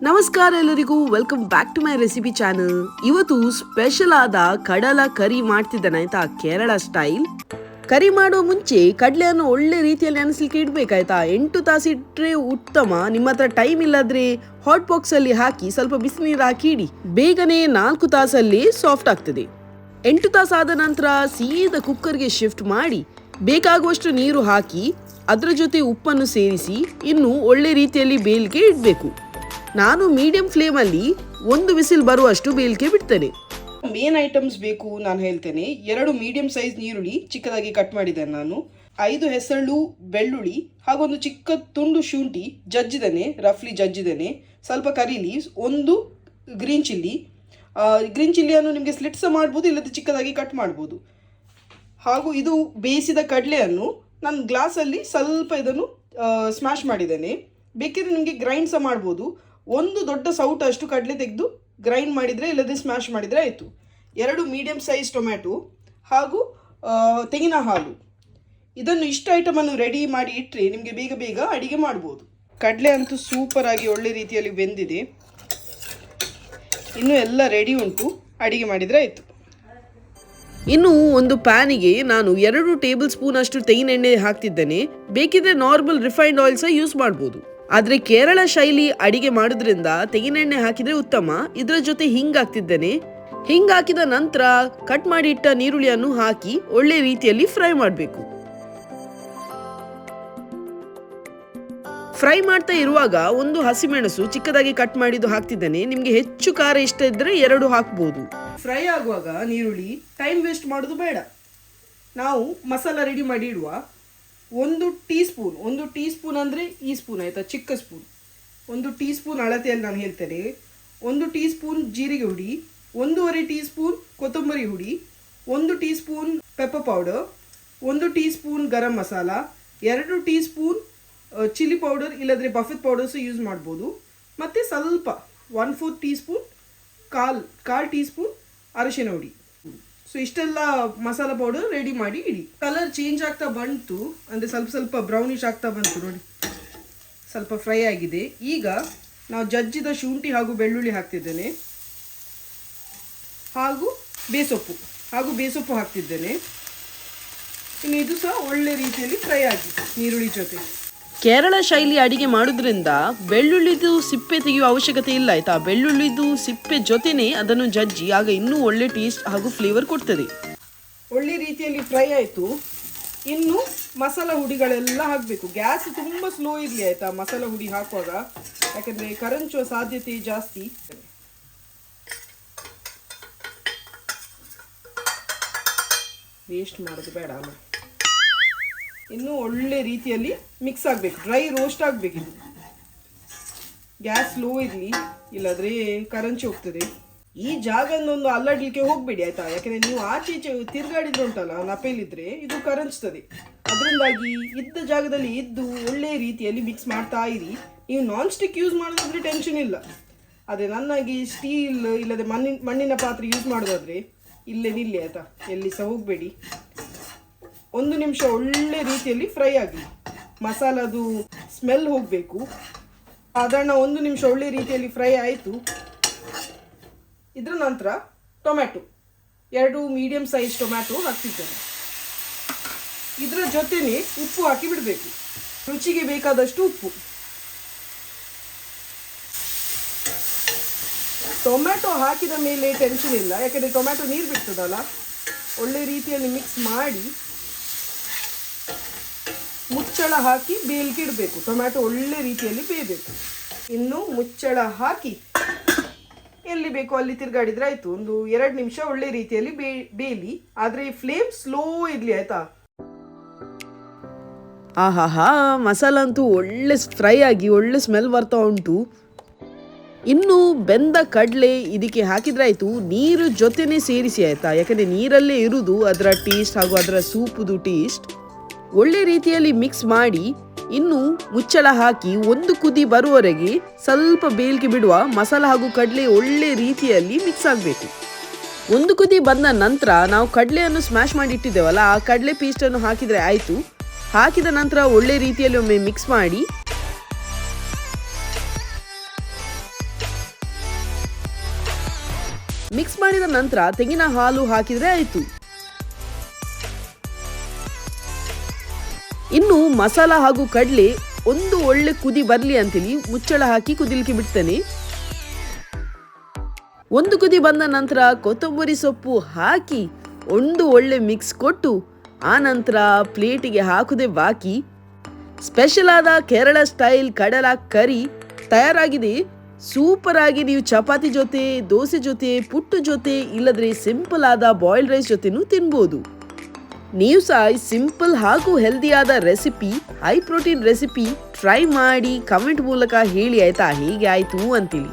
ನಮಸ್ಕಾರ ಎಲ್ಲರಿಗೂ, welcome back to my recipe channel. ಇವತ್ತು ಸ್ಪೆಷಲ್ ಆದ ಕಡಲ ಕರಿ ಮಾಡ್ತಿದ್ದಾನೆ ಆಯ್ತಾ, ಕೇರಳ ಸ್ಟೈಲ್. ಕರಿ ಮಾಡುವ ಮುಂಚೆ ಕಡಲೆಯನ್ನು ಒಳ್ಳೆ ರೀತಿಯಲ್ಲಿ ನೆನೆಸಲಿಕ್ಕೆ ಇಡಬೇಕಾಯ್ತಾ. 8 ತಾಸು ಇಟ್ಟರೆ ಉತ್ತಮ. ನಿಮ್ಮ ಹತ್ರ ಟೈಮ್ ಇಲ್ಲದ್ರೆ ಹಾಟ್ ಬಾಕ್ಸ್ ಅಲ್ಲಿ ಹಾಕಿ ಸ್ವಲ್ಪ ಬಿಸಿನೀರು ಹಾಕಿ ಇಡಿ, ಬೇಗನೆ 4 ತಾಸಲ್ಲಿ ಸಾಫ್ಟ್ ಆಗ್ತದೆ. 8 ತಾಸು ಆದ ನಂತರ ಸೀದಾ ಕುಕ್ಕರ್ಗೆ ಶಿಫ್ಟ್ ಮಾಡಿ ಬೇಕಾಗುವಷ್ಟು ನೀರು ಹಾಕಿ ಅದರ ಜೊತೆ ಉಪ್ಪನ್ನು ಸೇರಿಸಿ ಇನ್ನು ಒಳ್ಳೆ ರೀತಿಯಲ್ಲಿ ಬೇಲಿಗೆ ಇಡಬೇಕು. ನಾನು ಮೀಡಿಯಂ ಫ್ಲೇಮಲ್ಲಿ 1 ವಿಸಿಲ್ ಬರುವಷ್ಟು ಬೇಲಿಗೆ ಬಿಡ್ತೇನೆ. ಮೇನ್ ಐಟಮ್ಸ್ ಬೇಕು ನಾನು ಹೇಳ್ತೇನೆ. 2 ಮೀಡಿಯಂ ಸೈಜ್ ನೀರುಳ್ಳಿ ಚಿಕ್ಕದಾಗಿ ಕಟ್ ಮಾಡಿದ್ದೇನೆ ನಾನು. 5 ಹೆಸರು ಬೆಳ್ಳುಳ್ಳಿ ಹಾಗೂ ಒಂದು ಚಿಕ್ಕ ತುಂಡು ಶುಂಠಿ ಜಜ್ಜಿದ್ದೇನೆ, ರಫ್ಲಿ ಜಜ್ಜಿದ್ದೇನೆ. ಸ್ವಲ್ಪ curry leaves, 1 green chilli. Green ಚಿಲ್ಲಿಯನ್ನು ನಿಮಗೆ ಸ್ಲಿಟ್ಸ್ ಮಾಡ್ಬೋದು, ಇಲ್ಲದೆ ಚಿಕ್ಕದಾಗಿ ಕಟ್ ಮಾಡ್ಬೋದು. ಹಾಗೂ ಇದು ಬೇಯಿಸಿದ ಕಡಲೆಯನ್ನು ನಾನು ಗ್ಲಾಸಲ್ಲಿ ಸ್ವಲ್ಪ ಇದನ್ನು ಸ್ಮ್ಯಾಶ್ ಮಾಡಿದ್ದೇನೆ. ಬೇಕಿದ್ರೆ ನಿಮಗೆ ಗ್ರೈಂಡ್ ಸಹ ಮಾಡ್ಬೋದು. 1 ದೊಡ್ಡ ಸೌಟ್ ಅಷ್ಟು ಕಡಲೆ ತೆಗೆದು ಗ್ರೈಂಡ್ ಮಾಡಿದರೆ ಇಲ್ಲದೆ ಸ್ಮ್ಯಾಶ್ ಮಾಡಿದರೆ ಆಯಿತು. 2 ಮೀಡಿಯಂ ಸೈಜ್ ಟೊಮ್ಯಾಟೊ ಹಾಗೂ ತೆಂಗಿನ ಹಾಲು. ಇದನ್ನು ಇಷ್ಟು ಐಟಮನ್ನು ರೆಡಿ ಮಾಡಿ ಇಟ್ಟರೆ ನಿಮಗೆ ಬೇಗ ಬೇಗ ಅಡಿಗೆ ಮಾಡ್ಬೋದು. ಕಡಲೆ ಅಂತೂ ಸೂಪರ್ ಆಗಿ ಒಳ್ಳೆ ರೀತಿಯಲ್ಲಿ ಬೆಂದಿದೆ. ಇನ್ನು ಎಲ್ಲ ರೆಡಿ ಉಂಟು, ಅಡಿಗೆ ಮಾಡಿದರೆ ಆಯಿತು. ಇನ್ನು ಒಂದು ಪ್ಯಾನಿಗೆ ನಾನು 2 ಟೇಬಲ್ ಸ್ಪೂನ್ ಅಷ್ಟು ತೆಂಗಿನ ಎಣ್ಣೆ ಹಾಕ್ತಿದ್ದೇನೆ. ಬೇಕಿದ್ರೆ ನಾರ್ಮಲ್ ರಿಫೈನ್ಡ್ ಆಯಿಲ್ ಸಹ ಯೂಸ್ ಮಾಡ್ಬೋದು. ಆದರೆ ಕೇರಳ ಶೈಲಿ ಅಡಿಗೆ ಮಾಡೋದ್ರಿಂದ ತೆಂಗಿನೆಣ್ಣೆ ಹಾಕಿದರೆ ಉತ್ತಮ. ಇದರ ಜೊತೆ ಹಿಂಗ್ ಹಾಕ್ತಿದ್ದೇನೆ. ಹಿಂಗ್ ಹಾಕಿದ ನಂತರ ಕಟ್ ಮಾಡಿ ಇಟ್ಟ ನೀರುಳ್ಳಿಯನ್ನು ಹಾಕಿ ಒಳ್ಳೆ ರೀತಿಯಲ್ಲಿ ಫ್ರೈ ಮಾಡಬೇಕು. ಫ್ರೈ ಮಾಡ್ತಾ ಇರುವಾಗ 1 ಹಸಿಮೆಣಸು ಚಿಕ್ಕದಾಗಿ ಕಟ್ ಮಾಡಿದ್ದು ಹಾಕ್ತಿದ್ದೇನೆ. ನಿಮಗೆ ಹೆಚ್ಚು ಖಾರ ಇಷ್ಟ ಇದ್ದರೆ 2 ಹಾಕ್ಬೋದು. ಫ್ರೈ ಆಗುವಾಗ ನೀರುಳ್ಳಿ ಟೈಮ್ ವೇಸ್ಟ್ ಮಾಡೋದು ಬೇಡ. ನಾವು ಮಸಾಲ ರೆಡಿ ಮಾಡಿ ಇಡುವ. 1 ಟೀ ಸ್ಪೂನ್ ಅಂದರೆ ಈ ಸ್ಪೂನ್ ಆಯಿತಾ, ಚಿಕ್ಕ ಸ್ಪೂನ್. 1 ಟೀ ಸ್ಪೂನ್ ಅಳತೆಯಲ್ಲಿ ನಾನು ಹೇಳ್ತೇನೆ. 1 ಟೀ ಸ್ಪೂನ್ ಜೀರಿಗೆ ಹುಡಿ, 1.5 ಟೀ ಸ್ಪೂನ್ ಕೊತ್ತಂಬರಿ ಹುಡಿ, 1 tea spoon pepper powder, 1 tea spoon garam masala, 2 tea spoon chilli powder ಇಲ್ಲದ್ರೆ ಬಫೆತ್ ಪೌಡರ್ಸು ಯೂಸ್ ಮಾಡ್ಬೋದು. ಮತ್ತು ಸ್ವಲ್ಪ 1/4 ಟೀ ಸ್ಪೂನ್ ಕಾಲ್ ಟೀ ಸ್ಪೂನ್ ಅರಿಶಿನ ಹುಡಿ. ಸೊ ಇಷ್ಟೆಲ್ಲ ಮಸಾಲ ಪೌಡರ್ ರೆಡಿ ಮಾಡಿ ಇಡಿ. ಕಲರ್ ಚೇಂಜ್ ಆಗ್ತಾ ಬಂತು, ಅಂದರೆ ಸ್ವಲ್ಪ ಬ್ರೌನಿಶ್ ಆಗ್ತಾ ಬಂತು ನೋಡಿ, ಸ್ವಲ್ಪ ಫ್ರೈ ಆಗಿದೆ. ಈಗ ನಾವು ಜಜ್ಜಿದ ಶುಂಠಿ ಹಾಗೂ ಬೆಳ್ಳುಳ್ಳಿ ಹಾಕ್ತಿದ್ದೇನೆ, ಹಾಗೂ ಬೇಸೊಪ್ಪು ಹಾಕ್ತಿದ್ದೇನೆ. ಇನ್ನು ಇದು ಸಹ ಒಳ್ಳೆ ರೀತಿಯಲ್ಲಿ ಫ್ರೈ ಆಗಿದೆ ನೀರುಳ್ಳಿ ಜೊತೆ. ಕೇರಳ ಶೈಲಿ ಅಡಿಗೆ ಮಾಡೋದ್ರಿಂದ ಬೆಳ್ಳುಳ್ಳಿದು ಸಿಪ್ಪೆ ತೆಗೆಯುವ ಅವಶ್ಯಕತೆ ಇಲ್ಲ ಆಯ್ತಾ. ಬೆಳ್ಳುಳ್ಳಿದು ಸಿಪ್ಪೆ ಜೊತೆನೆ ಅದನ್ನು ಜಜ್ಜಿ ಆಗ ಇನ್ನೂ ಒಳ್ಳೆ ಟೇಸ್ಟ್ ಹಾಗೂ ಫ್ಲೇವರ್ ಕೊಡ್ತದೆ. ಒಳ್ಳೆ ರೀತಿಯಲ್ಲಿ ಫ್ರೈ ಆಯಿತು. ಇನ್ನು ಮಸಾಲ ಹುಡಿಗಳೆಲ್ಲ ಹಾಕಬೇಕು. ಗ್ಯಾಸ್ ತುಂಬ ಸ್ಲೋ ಇರಲಿ ಆಯಿತಾ ಮಸಾಲ ಹುಡಿ ಹಾಕುವಾಗ, ಯಾಕಂದರೆ ಕರಂಚುವ ಸಾಧ್ಯತೆ ಜಾಸ್ತಿ. ವೇಸ್ಟ್ ಮಾಡೋದು ಬೇಡ ಅಲ್ಲ. ಇನ್ನು ಒಳ್ಳೆ ರೀತಿಯಲ್ಲಿ ಮಿಕ್ಸ್ ಆಗಬೇಕು, ಡ್ರೈ ರೋಸ್ಟ್ ಆಗಬೇಕು. ಇದು ಗ್ಯಾಸ್ ಸ್ಲೋ ಇರಲಿ, ಇಲ್ಲಾದರೆ ಕರಂಚಿ ಹೋಗ್ತದೆ. ಈ ಜಾಗನೊಂದು ಅಲ್ಲಾಡಲಿಕ್ಕೆ ಹೋಗಬೇಡಿ ಆಯಿತಾ, ಯಾಕೆಂದರೆ ನೀವು ಆಚೆ ಈಚೆ ತಿರುಗಾಡಿದ್ರೆ ಉಂಟಲ್ಲ ನಪೆಯಲ್ಲಿದ್ದರೆ ಇದು ಕರಂಚ್ತದೆ. ಅದರಿಂದಾಗಿ ಇದ್ದ ಜಾಗದಲ್ಲಿ ಇದ್ದು ಒಳ್ಳೆ ರೀತಿಯಲ್ಲಿ ಮಿಕ್ಸ್ ಮಾಡ್ತಾ ಇರಿ. ನೀವು ನಾನ್ ಸ್ಟಿಕ್ ಯೂಸ್ ಮಾಡೋದಾದರೆ ಟೆನ್ಷನ್ ಇಲ್ಲ. ಅದೇ ನನ್ನಾಗಿ ಸ್ಟೀಲ್ ಇಲ್ಲದೆ ಮಣ್ಣಿನ ಪಾತ್ರೆ ಯೂಸ್ ಮಾಡೋದಾದರೆ ಇಲ್ಲೇ ನಿಲ್ಲಿ ಆಯಿತಾ, ಎಲ್ಲಿ ಸಹ ಹೋಗಬೇಡಿ. 1 ನಿಮಿಷ ಒಳ್ಳೆ ರೀತಿಯಲ್ಲಿ ಫ್ರೈ ಆಗಲಿ, ಮಸಾಲದು ಸ್ಮೆಲ್ ಹೋಗಬೇಕು. ಸಾಧಾರಣ 1 ನಿಮಿಷ ಒಳ್ಳೆ ರೀತಿಯಲ್ಲಿ ಫ್ರೈ ಆಯಿತು. ಇದರ ನಂತರ ಟೊಮ್ಯಾಟೊ 2 ಮೀಡಿಯಂ ಸೈಜ್ ಟೊಮ್ಯಾಟೊ ಹಾಕ್ತಿದ್ದೇನೆ. ಇದರ ಜೊತೆನೇ ಉಪ್ಪು ಹಾಕಿ ಬಿಡಬೇಕು, ರುಚಿಗೆ ಬೇಕಾದಷ್ಟು ಉಪ್ಪು. ಟೊಮ್ಯಾಟೊ ಹಾಕಿದ ಮೇಲೆ ಟೆನ್ಷನ್ ಇಲ್ಲ, ಯಾಕೆಂದರೆ ಟೊಮ್ಯಾಟೊ ನೀರು ಬಿಡ್ತದಲ್ಲ. ಒಳ್ಳೆ ರೀತಿಯಲ್ಲಿ ಮಿಕ್ಸ್ ಮಾಡಿ ಮುಚ್ಚಳ ಹಾಕಿ ಬೇಲಿಗೆ ಇಡಬೇಕು. ಟೊಮ್ಯಾಟೊ ಒಳ್ಳೆ ರೀತಿಯಲ್ಲಿ ಬೇಯಬೇಕು. ಇನ್ನು ಮುಚ್ಚಳ ಹಾಕಿ ಎಲ್ಲಿ ಬೇಕೋ ಅಲ್ಲಿ ತಿರುಗಾಡಿದ್ರೆ ಆಯಿತು. 1-2 ನಿಮಿಷ ಒಳ್ಳೆ ರೀತಿಯಲ್ಲಿ ಬೇಯಲಿ, ಆದರೆ ಫ್ಲೇಮ್ ಸ್ಲೋ ಇರಲಿ ಆಯಿತಾ. ಆಹಾಹಾ, ಮಸಾಲ ಅಂತೂ ಒಳ್ಳೆ ಫ್ರೈ ಆಗಿ ಒಳ್ಳೆ ಸ್ಮೆಲ್ ಬರ್ತಾ ಉಂಟು. ಇನ್ನು ಬೆಂದ ಕಡಲೆ ಇದಕ್ಕೆ ಹಾಕಿದ್ರೆ ಆಯಿತು. ನೀರು ಜೊತೆನೇ ಸೇರಿಸಿ ಆಯಿತಾ, ಯಾಕಂದರೆ ನೀರಲ್ಲೇ ಇರುವುದು ಅದರ ಟೇಸ್ಟ್ ಹಾಗೂ ಅದರ ಸೂಪುದು ಟೇಸ್ಟ್. ಒಳ್ಳೆ ರೀತಿಯಲ್ಲಿ ಮಿಕ್ಸ್ ಮಾಡಿ ಇನ್ನು ಮುಚ್ಚಳ ಹಾಕಿ 1 ಕುದಿ ಬರುವವರೆಗೆ ಸ್ವಲ್ಪ ಬೇಲಿಗೆ ಬಿಡುವ. ಮಸಾಲ ಹಾಗೂ ಕಡಲೆ ಒಳ್ಳೆ ರೀತಿಯಲ್ಲಿ ಮಿಕ್ಸ್ ಆಗಬೇಕು. 1 ಕುದಿ ಬಂದ ನಂತರ ನಾವು ಕಡಲೆಯನ್ನು ಸ್ಮ್ಯಾಶ್ ಮಾಡಿ ಇಟ್ಟಿದ್ದೇವಲ್ಲ, ಆ ಕಡಲೆ ಪೇಸ್ಟನ್ನು ಹಾಕಿದರೆ ಆಯಿತು. ಹಾಕಿದ ನಂತರ ಒಳ್ಳೆ ರೀತಿಯಲ್ಲಿ ಒಮ್ಮೆ ಮಿಕ್ಸ್ ಮಾಡಿ ಮಿಕ್ಸ್ ಮಾಡಿದ ನಂತರ ತೆಂಗಿನ ಹಾಲು ಹಾಕಿದ್ರೆ ಆಯ್ತು. ಇನ್ನು ಮಸಾಲ ಹಾಗೂ ಕಡಲೆ ಒಂದು ಒಳ್ಳೆ ಕುದಿ ಬರ್ಲಿ ಅಂತೇಳಿ ಮುಚ್ಚಳ ಹಾಕಿ ಕುದಿಲಿಕ್ಕೆ ಬಿಡ್ತೇನೆ. ಒಂದು ಕುದಿ ಬಂದ ನಂತರ ಕೊತ್ತಂಬರಿ ಸೊಪ್ಪು ಹಾಕಿ ಒಂದು ಒಳ್ಳೆ ಮಿಕ್ಸ್ ಕೊಟ್ಟು ಆ ನಂತರ ಪ್ಲೇಟಿಗೆ ಹಾಕುದೇ ಬಾಕಿ. ಸ್ಪೆಷಲ್ ಆದ ಕೇರಳ ಸ್ಟೈಲ್ ಕಡಲ ಕರಿ ತಯಾರಾಗಿದೆ. ಸೂಪರ್ ಆಗಿ ನೀವು ಚಪಾತಿ ಜೊತೆ, ದೋಸೆ ಜೊತೆ, ಪುಟ್ಟು ಜೊತೆ, ಇಲ್ಲದ್ರೆ ಸಿಂಪಲ್ ಆದ ಬಾಯ್ಲ್ಡ್ ರೈಸ್ ಜೊತೆನೂ ತಿನ್ಬೋದು. ನೀವು ಸಹ ಸಿಂಪಲ್ ಹಾಗೂ ಹೆಲ್ದಿಯಾದ recipe, high protein recipe try ಮಾಡಿ ಕಮೆಂಟ್ ಮೂಲಕ ಹೇಳಿ ಆಯ್ತಾ ಹೇಗೆ ಆಯ್ತು ಅಂತೇಳಿ.